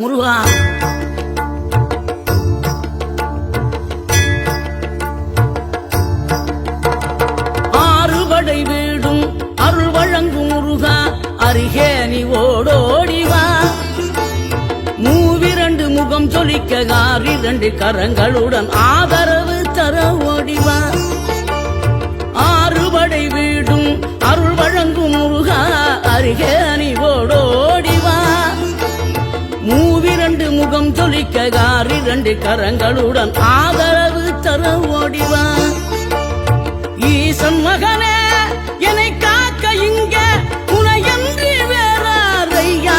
முருகா. ஆறுபடை வீடும் அருள் வழங்கும் முருகா, அருகே நீ ஓடோடிவா. மூவிரண்டு முகம் சொலிக்க ஆறிரண்டு கரங்களுடன் ஆதரவு தர ஓடிவா. ஆறுபடை வீடும் அருள் வழங்கும் முருகா, அருகே நீ ஓடோடிவா. மூவிரண்டு முகம் சொலிக்க ஆறிரண்டு கரங்களுடன் ஆதரவு தர ஓடிவா. ஈசன் மகனே என்னை காக்க இங்க உனையன்றி வேறாரையா.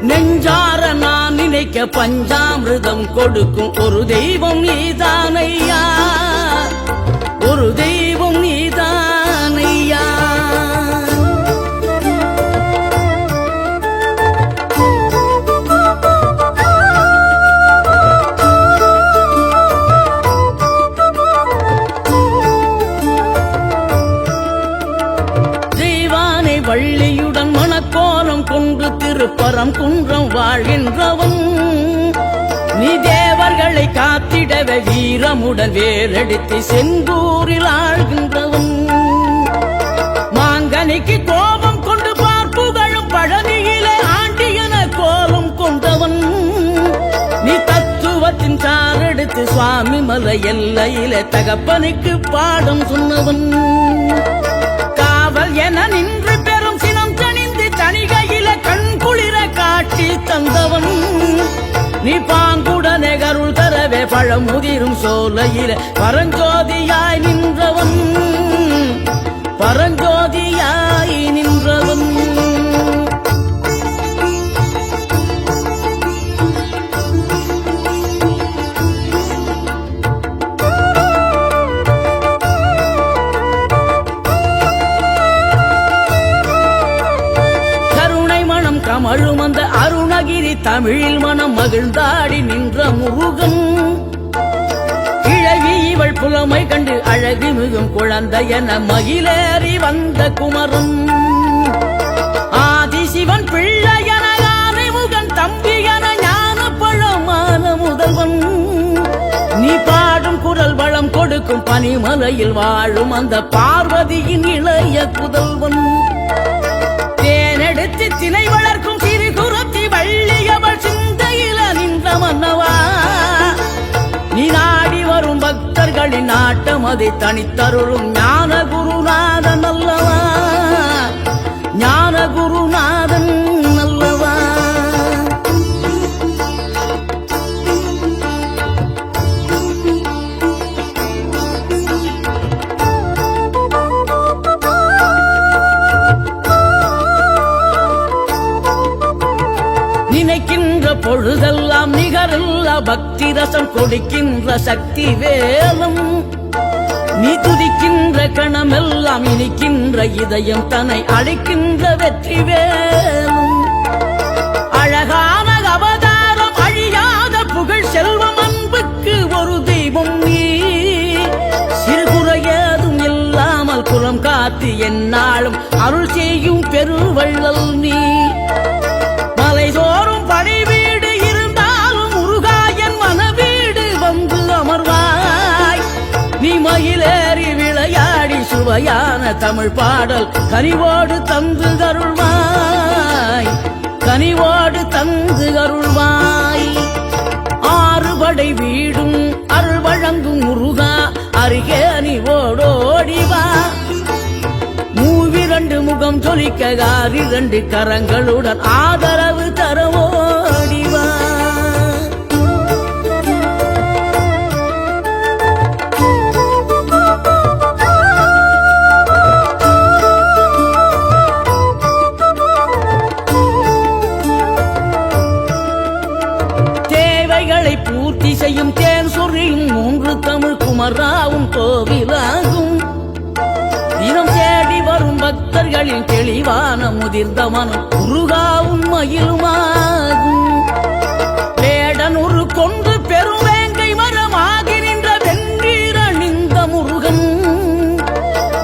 நெஞ்சார நான் நினைக்க பஞ்சாமிர்தம் கொடுக்கும் ஒரு தெய்வம் நீதானையா, ஒரு தெய்வம் நீதானையா. வள்ளியுடன் மணக்கோலம் கொண்டு திருப்பரம் குன்றம் வாழ்கின்றவன் நீ. தேவர்களை காத்திடவே வீரமுடன் வேலெடுத்து செந்தூரில் ஆழ்கின்றவன். மாங்கனிக்கு கோபம் கொண்டு பார்ப்புகளும் பழனியிலே ஆண்டியன கோலம் கொண்டவன் நீ. தத்துவத்தின் சாரெடுத்து சுவாமி மலை எல்லையிலே தகப்பனுக்கு பாடம் சொன்னவன். காவல் என நின்று பெரும் சினம் தணிந்து தணிகையில கண் குளிர காட்டி தந்தவன் நீ. பாங்குடனே கருள் தரவே பழமுதிரும் சோலையில பரஞ்சோதியாய் நின்றவன், பரஞ்சோதியாய் நின்றவன். கமழும் அந்த அருணகிரி தமிழில் மனம் மகிழ்ந்தாடி நின்ற முருகன். கிழவி இவள் புலமை கண்டு அழகு மிகும் குழந்தை என மகிழேறி வந்த குமரன். ஆதிசிவன் பிள்ளை என ஆனைமுகன் தம்பி என ஞான பழமான முதல்வன் நீ. பாடும் குரல் வளம் கொடுக்கும் பனிமலையில் வாழும் அந்த பார்வதியின் இளைய புதல்வன். தேனெடுத்து திணை வளர்க்கும் சிறு குரத்தி வள்ளியவள் சிந்தையில நின்ற மன்னவா. நீ நாடி வரும் பக்தர்களின் நாட்டம் அதை தனித்தருளும் ஞான குருநாதன் அல்லவா, ஞான குருநாதன் அல்லவா. நினைக்கின்ற பொழுதெல்லாம் நிகரில்ல பக்தி ரசம் கொடுக்கின்ற சக்தி வேலும் நீ. துதிக்கின்ற கணமெல்லாம் இனிக்கின்ற இதயம் தன்னை அழைக்கின்ற வெற்றி வேலும். அழகான அவதாரம் அழியாத புகழ் செல்வம் அன்புக்கு ஒரு தெய்வம் நீ. சிறுகுறையதும் இல்லாமல் புறம் காத்து எந்நாளும் அருள் செய்யும் பெருவள்ளல் நீ. மலைதோறும் படை வீடு இருந்தாலும் முருகாயன் மனவீடு வந்து அமர்வாய். நீ மயிலேறி விளையாடி சுவையான தமிழ் பாடல் கனிவோடு தந்து கருள்வாய், கனிவோடு தந்து கருள்வாய். ஆறுபடை வீடும் அருள் வழங்கும் முருகா, அருகே நீ ஓடோடிவா. மூவிரண்டு முகம் சொலிக்க ஆறிரண்டு கரங்களுடன் ஆதரவு தர ஓடிவா. தேவைகளை பூர்த்தி செய்யும் தேன் சொறியும் மூன்று தமிழ் குமராவும் கோவிலாகும். தினம் தேடி வரும் பக்தர்களின் தெளிவான முதிர்ந்த மனம் முருகாவும் மயிலுமாகும். வேடனூறு கொண்டு பெரும் வேங்கை மரமாகி நின்ற வென்றீர நின்ற முருகன்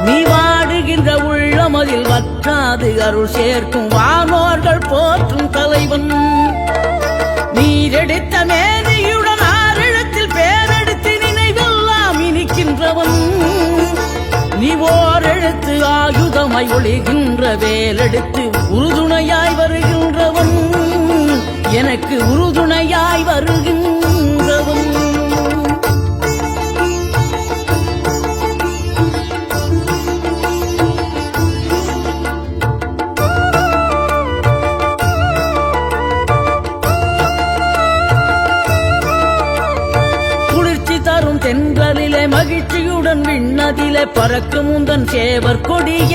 நீ. வாடுகின்ற உள்ளமதில் வற்றாது அருள் சேர்க்கும் வானோர்கள் போற்றும் தலைவன். உருவாய் ஒளிகின்ற வேலெடுத்து உறுதுணையாய் வருகின்றவன், எனக்கு உறுதுணையாய் வருகின்றவன். தென்றலிலே மகிழ்ச்சியுடன் விண்ணதிலே பறக்கும் உந்தன் சேவர் கொடிய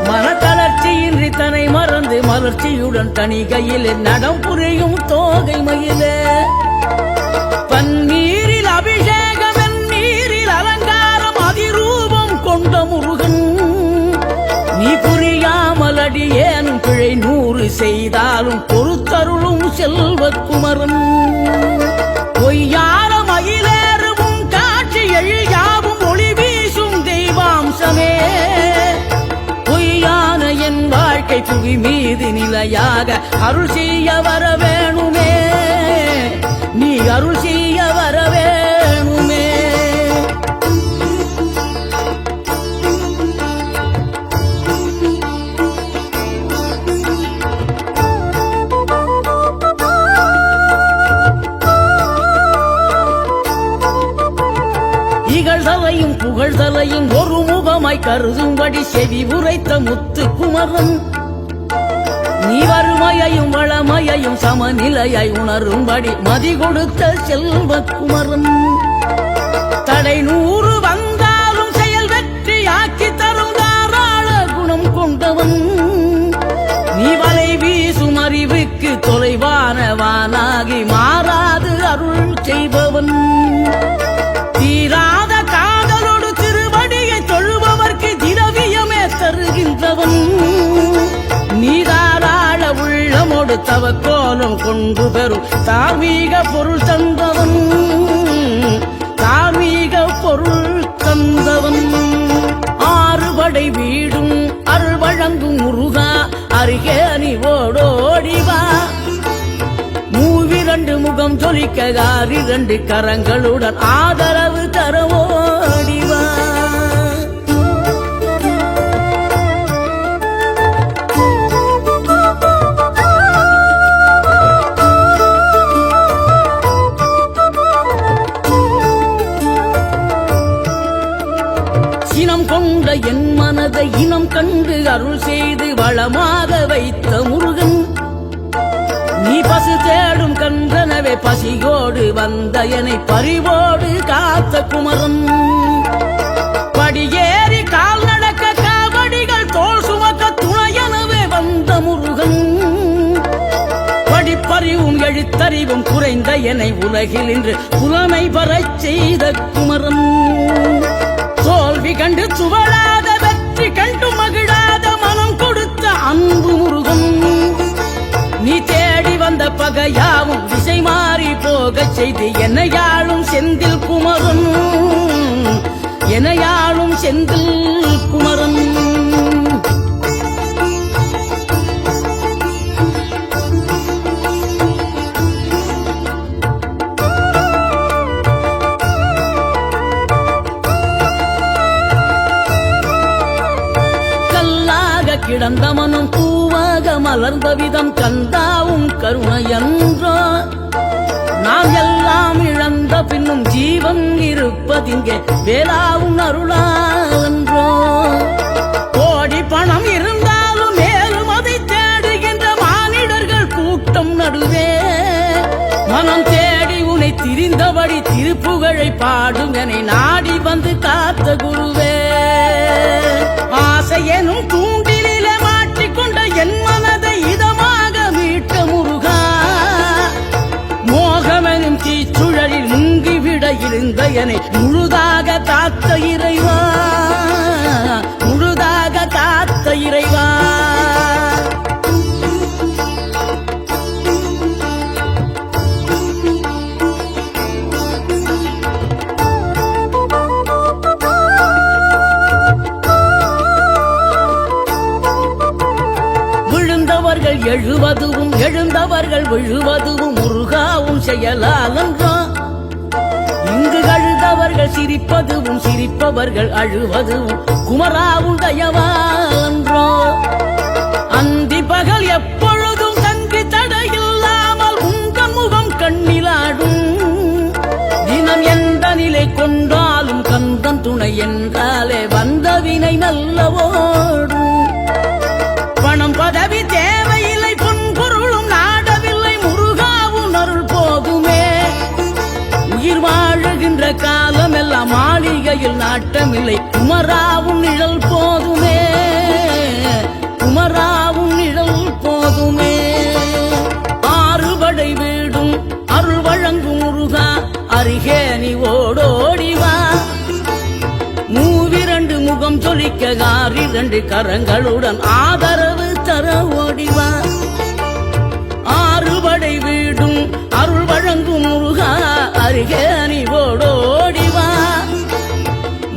மனத்தளர்ச்சியின்றி தன்னை மறந்து மலர்ச்சியுடன் தணிகையிலே நடம் புரியும் தோகை மயிலே பன்னீரில் அபிஷேகம் நீரில் அலங்காரம் அதிரூபம் கொண்ட முருகன், நீ புரியாமல் அடியேனும் பிழை 100 செய்தாலும் பொறுத்தருளும் செல்வக்குமரன். பொய்யார மயிலேறும் காட்சி எழியாவும் ஒளி வீசும் தெய்வாம்சமே, பொய்யான என் வாழ்க்கை புவி மீது நிலையாக அருள் செய்ய வர வேணுமே, நீ அருள் செய்ய வர வேணுமே. இகழ்தலையும் புகழ்தலையும் ஒரு முகமாய் கருதும்படி செவி உரைத்த முத்து குமரன், நீ வறுமையையும் வளமையையும் சமநிலையாய் உணரும்படி மதி கொடுத்த செல்வக்குமரன். தடை 100 வந்தாலும் செயல் வெற்றியாக்கி தரும் தாராள குணம் கொண்டவன், நீ வலை வீசும் அறிவுக்கு தொலைவானவானாகி மாறாது அருள் செய்பவன். தீராத காதலோடு திருவடியை தொழுபவர்க்கு திரவியமே தருகின்றவன், நீதாராள உள்ளமோடு தவக்கோலம் கொண்டு பெறும் தார்மீக பொருள் தந்தவன், தார்மீக பொருள் தந்தவன். 6 படை வீடும் அருள் வழங்கும் முருகா, அருகே நீ ஓடோடிவா. 2 முகம் ஜொலிக்க 2 கரங்களுடன் ஆதரவு தர ஓடிவா. சினம் கொண்ட என் மனதை இனம் கண்டு அருள் செய்து வளமாக வைத்த முருகன், நீ பசு தேடும் கன்றனவே பசியோடு வந்த என்னை பறிவோடு காத்த குமரன். படியேறி கால் நடக்க காவடிகள் தோல் சுமக்க துணையனவே வந்த முருகன், படிப்பறிவும் எழுத்தறிவும் குறைந்த என்னை உலகில் இன்று புலமை பெறச் செய்த குமரன். தோல்வி கண்டு சுவடாத வெற்றி கண்டு மகிழாத மனம் கொடுத்த அன்பு முருகன், நீ தேடி வந்த பகையாவும் திசை மாறி போகச் செய்து என்னையாளும் செந்தில் குமரன், என்னையாளும் செந்தில் குமரன். கிடந்த மனம் பூவாக மலர்ந்த விதம் கந்தாவும் கருணையன்றோ, நாம் எல்லாம் இழந்த பின்னும் ஜீவன் இருப்பதிங்கே வேளாவும் அருளாவென்றோ. கோடி பணம் இருந்தாலும் மேலும் அதை தேடுகின்ற மானிடர்கள் கூட்டம் நடுவே, மனம் தேடி உனை திரிந்தபடி திருப்புகழை பாடும் என்னை நாடி வந்து காத்த குருவே. ஆசை எனும் தூண்டிலே மாட்டிக்கொண்ட என் மனதை இதமாக மீட்ட முருகா, மோகமெனும் தீச்சுழலில் முங்கிவிட இருந்த என்னை முழுதாக காத்த இறைவா, முழுதாக காத்த இறைவா. எழுவதுவும் எழுந்தவர்கள் விழுவதுவும் முருகாவும் செயலாலன்றோ, இங்கு கழுதவர்கள் சிரிப்பதுவும் சிரிப்பவர்கள் அழுவதும் குமராவும் தயவான்றோ அந்தி பகல் எப்பொழுதும் தங்கி தடையில்லாமல் உங்கள் முகம் கண்ணிலாடும் தினம் எந்த நிலை கொண்டாலும் கந்தன் துணை என்றாலே வந்த வினை நல்லவோடும் பணம் பதவி தேவையில்லை பொன்பொருளும் நாடவில்லை முருகாவும் அருள் போதுமே உயிர் வாழுகின்ற காலம் எல்லாம் மாளிகையில் நாட்டமில்லை குமராவும் நிழல் போதுமே குமராவும் நிழல் போதுமே ஆறுபடை வீடும் அருள் வழங்கும் முருகா அருகே நீ ஓடோடிவா மூவிரண்டு முகம் ஜொலிக்க ஆறிரண்டு கரங்களுடன் ஆதரவு தர ஓடிவா ஆறுபடை வீடும் அருள் வழங்கும் முருகா அருகே நீ ஓடோடிவா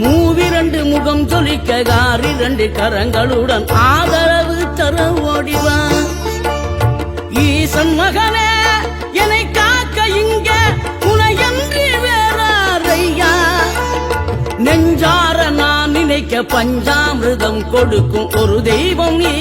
மூவிரண்டு முகம் ஜொலிக்க ஆறிரண்டு கரங்களுடன் ஆதரவு தர ஓடிவா ஈசன் மகனே என்னை காக்க இங்க உனையன்றி வேறாரையா நெஞ்சார நான் நினைக்க பஞ்சாமிர்தம் கொடுக்கும் ஒரு தெய்வம் நீ